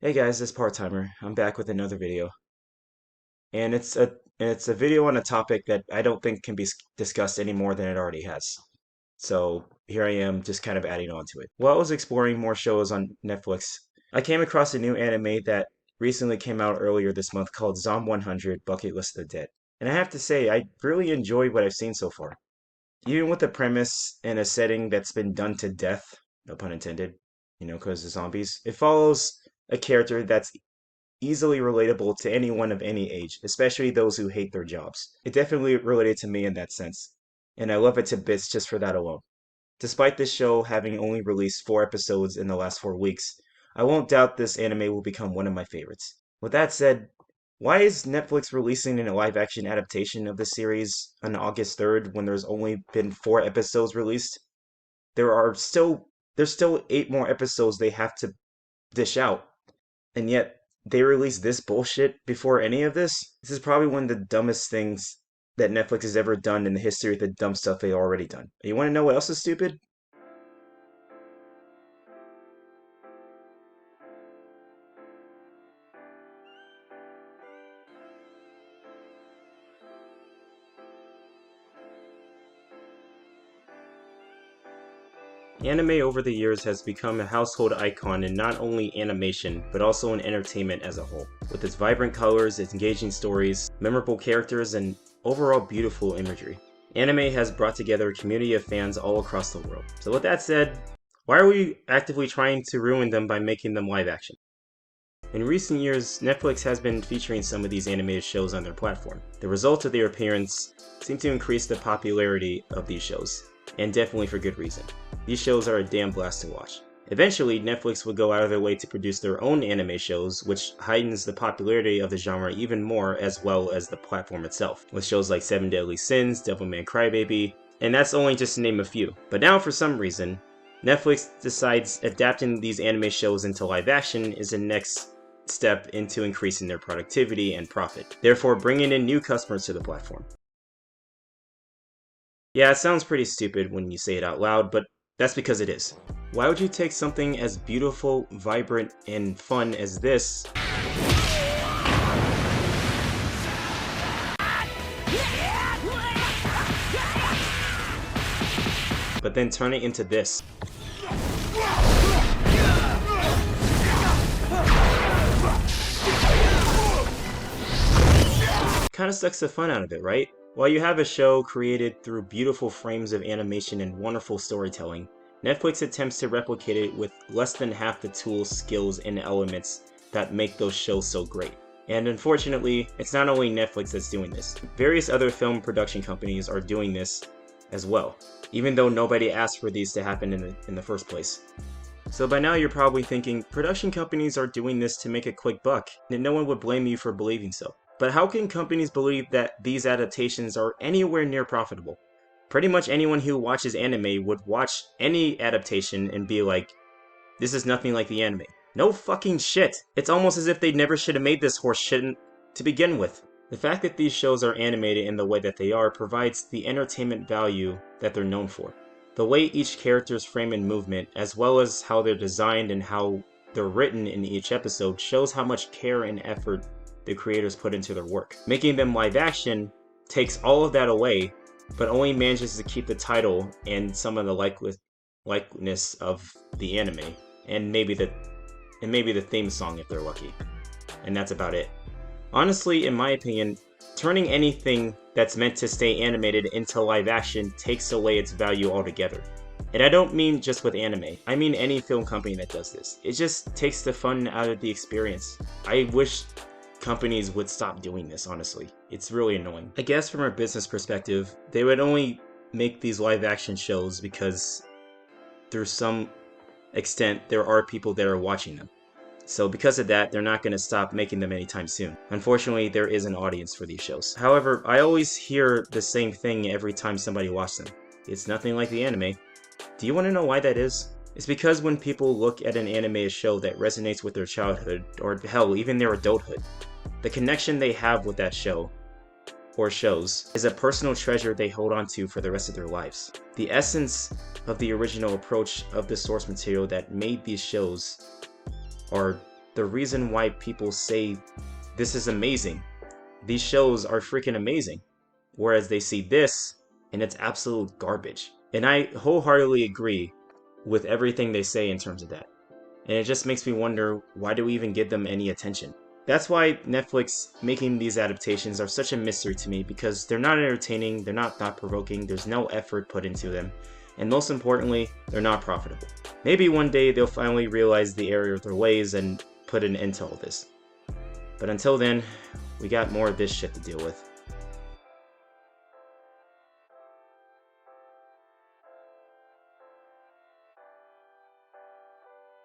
Hey guys, it's Part-Timer. I'm back with another video. And it's a video on a topic that I don't think can be discussed any more than it already has. So here I am just kind of adding on to it. While I was exploring more shows on Netflix, I came across a new anime that recently came out earlier this month called Zom 100 Bucket List of the Dead. And I have to say, I really enjoyed what I've seen so far. Even with the premise and a setting that's been done to death, no pun intended, because of zombies, it follows a character that's easily relatable to anyone of any age, especially those who hate their jobs. It definitely related to me in that sense, and I love it to bits just for that alone. Despite this show having only released 4 episodes in the last 4 weeks, I won't doubt this anime will become one of my favorites. With that said, why is Netflix releasing a live action adaptation of the series on August 3rd when there's only been 4 episodes released? There's still 8 more episodes they have to dish out, and yet they released this bullshit before any of this. This is probably one of the dumbest things that Netflix has ever done in the history of the dumb stuff they've already done. You want to know what else is stupid? Anime over the years has become a household icon in not only animation, but also in entertainment as a whole. With its vibrant colors, its engaging stories, memorable characters, and overall beautiful imagery. Anime has brought together a community of fans all across the world. So with that said, why are we actively trying to ruin them by making them live action? In recent years, Netflix has been featuring some of these animated shows on their platform. The result of their appearance seem to increase the popularity of these shows, and definitely for good reason. These shows are a damn blast to watch. Eventually, Netflix would go out of their way to produce their own anime shows, which heightens the popularity of the genre even more, as well as the platform itself, with shows like 7 Deadly Sins, Devilman Crybaby, and that's only just to name a few. But now, for some reason, Netflix decides adapting these anime shows into live action is the next step into increasing their productivity and profit, therefore bringing in new customers to the platform. Yeah, it sounds pretty stupid when you say it out loud, but that's because it is. Why would you take something as beautiful, vibrant, and fun as this, but then turn it into this? Kinda sucks the fun out of it, right? While you have a show created through beautiful frames of animation and wonderful storytelling, Netflix attempts to replicate it with less than half the tools, skills, and elements that make those shows so great. And unfortunately, it's not only Netflix that's doing this. Various other film production companies are doing this as well, even though nobody asked for these to happen in the first place. So by now you're probably thinking, production companies are doing this to make a quick buck, and no one would blame you for believing so. But how can companies believe that these adaptations are anywhere near profitable? Pretty much anyone who watches anime would watch any adaptation and be like, this is nothing like the anime. No fucking shit! It's almost as if they never should have made this horse shit to begin with. The fact that these shows are animated in the way that they are provides the entertainment value that they're known for. The way each character's frame and movement, as well as how they're designed and how they're written in each episode, shows how much care and effort the creators put into their work. Making them live action takes all of that away, but only manages to keep the title and some of the likeness of the anime, and maybe the theme song if they're lucky. And that's about it. Honestly, in my opinion, turning anything that's meant to stay animated into live action takes away its value altogether. And I don't mean just with anime, I mean any film company that does this. It just takes the fun out of the experience. I wish companies would stop doing this, honestly. It's really annoying. I guess from a business perspective, they would only make these live action shows because through some extent there are people that are watching them. So because of that, they're not going to stop making them anytime soon. Unfortunately, there is an audience for these shows. However, I always hear the same thing every time somebody watches them. It's nothing like the anime. Do you want to know why that is? It's because when people look at an animated show that resonates with their childhood, or hell, even their adulthood, the connection they have with that show, or shows, is a personal treasure they hold on to for the rest of their lives. The essence of the original approach of the source material that made these shows are the reason why people say this is amazing. These shows are freaking amazing. Whereas they see this and it's absolute garbage. And I wholeheartedly agree with everything they say in terms of that. And it just makes me wonder, why do we even give them any attention? That's why Netflix making these adaptations are such a mystery to me, because they're not entertaining, they're not thought-provoking, there's no effort put into them, and most importantly, they're not profitable. Maybe one day they'll finally realize the error of their ways and put an end to all this. But until then, we got more of this shit to deal with.